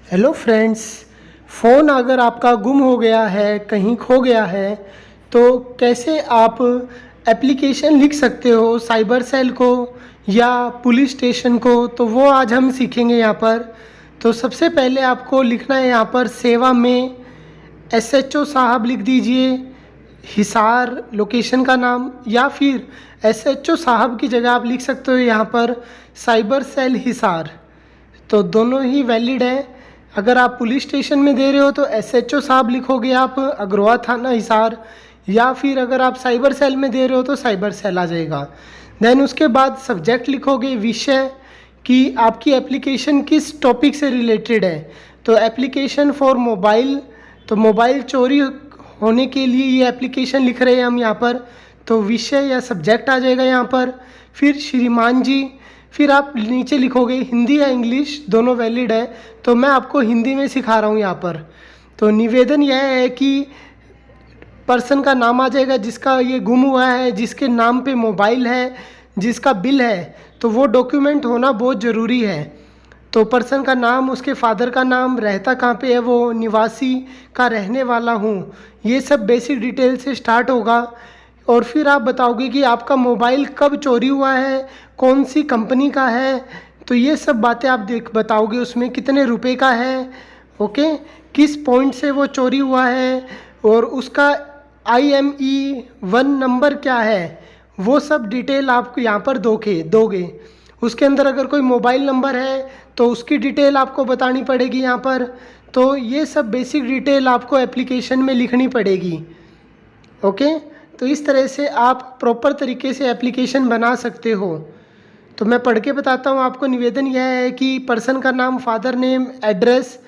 Hello friends. Phone अगर आपका गुम हो गया है, कहीं खो गया है, तो कैसे आप एप्लीकेशन लिख सकते हो साइबर सेल को या पुलिस स्टेशन को, तो वो आज हम सीखेंगे यहाँ पर। तो सबसे पहले आपको लिखना है यहाँ पर सेवा में एसएचओ साहब लिख दीजिए, हिसार लोकेशन का नाम, या फिर एसएचओ साहब की जगह आप लिख सकते हो यहाँ पर साइबर सेल हिसार। तो दोनों ही वैलिड है। अगर आप पुलिस स्टेशन में दे रहे हो तो एसएचओ साहब लिखोगे आप, अग्रवा थाना हिसार, या फिर अगर आप साइबर सेल में दे रहे हो तो साइबर सेल आ जाएगा। देन उसके बाद सब्जेक्ट लिखोगे विषय, कि आपकी एप्लीकेशन किस टॉपिक से रिलेटेड है। तो एप्लीकेशन फॉर मोबाइल, तो मोबाइल चोरी होने के लिए ये एप्लीकेशन लिख रहे हैं हम यहाँ पर, तो विषय या सब्जेक्ट आ जाएगा यहाँ पर। फिर श्रीमान जी, फिर आप नीचे लिखोगे हिंदी या इंग्लिश, दोनों वैलिड है, तो मैं आपको हिंदी में सिखा रहा हूँ यहाँ पर। तो निवेदन यह है कि पर्सन का नाम आ जाएगा जिसका ये गुम हुआ है, जिसके नाम पे मोबाइल है, जिसका बिल है, तो वो डॉक्यूमेंट होना बहुत ज़रूरी है। तो पर्सन का नाम, उसके फादर का नाम, रहता कहाँ पे है वो, निवासी का रहने वाला हूँ, ये सब बेसिक डिटेल से स्टार्ट होगा। और फिर आप बताओगे कि आपका मोबाइल कब चोरी हुआ है, कौन सी कंपनी का है, तो ये सब बातें आप बताओगे। उसमें कितने रुपए का है, ओके, किस पॉइंट से वो चोरी हुआ है, और उसका IMEI नंबर क्या है, वो सब डिटेल आपको यहाँ पर दोगे। उसके अंदर अगर कोई मोबाइल नंबर है तो उसकी डिटेल आपको बतानी पड़ेगी यहाँ पर। तो ये सब बेसिक डिटेल आपको एप्लीकेशन में लिखनी पड़ेगी, ओके। तो इस तरह से आप प्रॉपर तरीके से एप्लीकेशन बना सकते हो। तो मैं पढ़ के बताता हूँ आपको। निवेदन यह है कि पर्सन का नाम, फादर नेम, एड्रेस,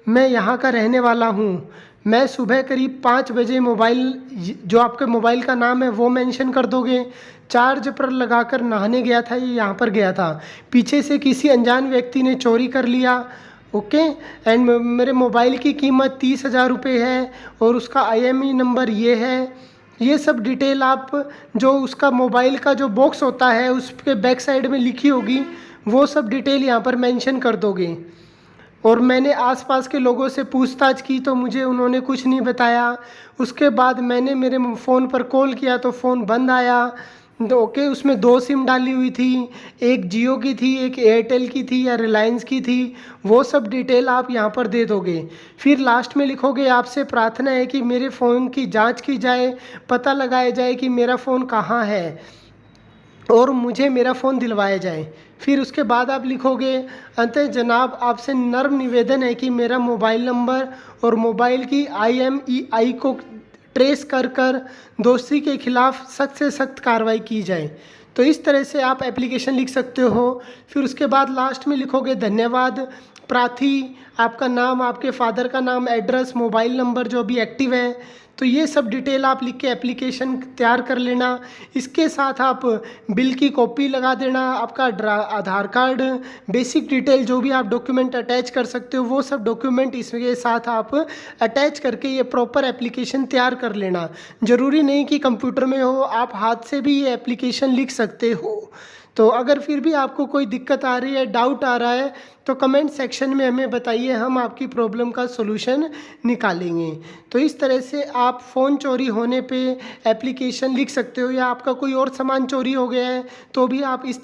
मैं यहाँ का रहने वाला हूँ, मैं सुबह करीब 5 बजे मोबाइल, जो आपके मोबाइल का नाम है वो मेंशन कर दोगे। चार्ज पर लगाकर नहाने गया था, ये यहाँ पर गया था, पीछे से किसी अनजान व्यक्ति ने चोरी कर लिया, ओके। एंड मेरे मोबाइल की कीमत 30,000 रुपये है और उसका IMEI नंबर ये है। ये सब डिटेल आप, जो उसका मोबाइल का जो बॉक्स होता है उसके बैक साइड में लिखी होगी, वो सब डिटेल यहाँ पर मेंशन कर दोगे। और मैंने आसपास के लोगों से पूछताछ की तो मुझे उन्होंने कुछ नहीं बताया। उसके बाद मैंने मेरे फ़ोन पर कॉल किया तो फ़ोन बंद आया। तो ओके, उसमें 2 सिम डाली हुई थी, एक जियो की थी, एक एयरटेल की थी या रिलायंस की थी, वो सब डिटेल आप यहाँ पर दे दोगे। फिर लास्ट में लिखोगे आपसे प्रार्थना है कि मेरे फ़ोन की जांच की जाए, पता लगाया जाए कि मेरा फ़ोन कहाँ है और मुझे मेरा फ़ोन दिलवाया जाए। फिर उसके बाद आप लिखोगे, अंततः जनाब आपसे नर्म निवेदन है कि मेरा मोबाइल नंबर और मोबाइल की IMEI को ट्रेस कर दोषी के खिलाफ सख्त से सख्त कार्रवाई की जाए। तो इस तरह से आप एप्लीकेशन लिख सकते हो। फिर उसके बाद लास्ट में लिखोगे धन्यवाद प्रार्थी, आपका नाम, आपके फादर का नाम, एड्रेस, मोबाइल नंबर जो भी एक्टिव है। तो ये सब डिटेल आप लिख के एप्लीकेशन तैयार कर लेना। इसके साथ आप बिल की कॉपी लगा देना, आपका आधार कार्ड, बेसिक डिटेल जो भी आप डॉक्यूमेंट अटैच कर सकते हो वो सब डॉक्यूमेंट इसके साथ आप अटैच करके ये प्रॉपर एप्लीकेशन तैयार कर लेना। ज़रूरी नहीं कि कंप्यूटर में हो, आप हाथ से भी ये एप्लीकेशन लिख सकते हो। तो अगर फिर भी आपको कोई दिक्कत आ रही है, डाउट आ रहा है, तो कमेंट सेक्शन में हमें बताइए, हम आपकी प्रॉब्लम का सॉल्यूशन निकालेंगे। तो इस तरह से आप फ़ोन चोरी होने पे एप्लीकेशन लिख सकते हो, या आपका कोई और सामान चोरी हो गया है तो भी आप इस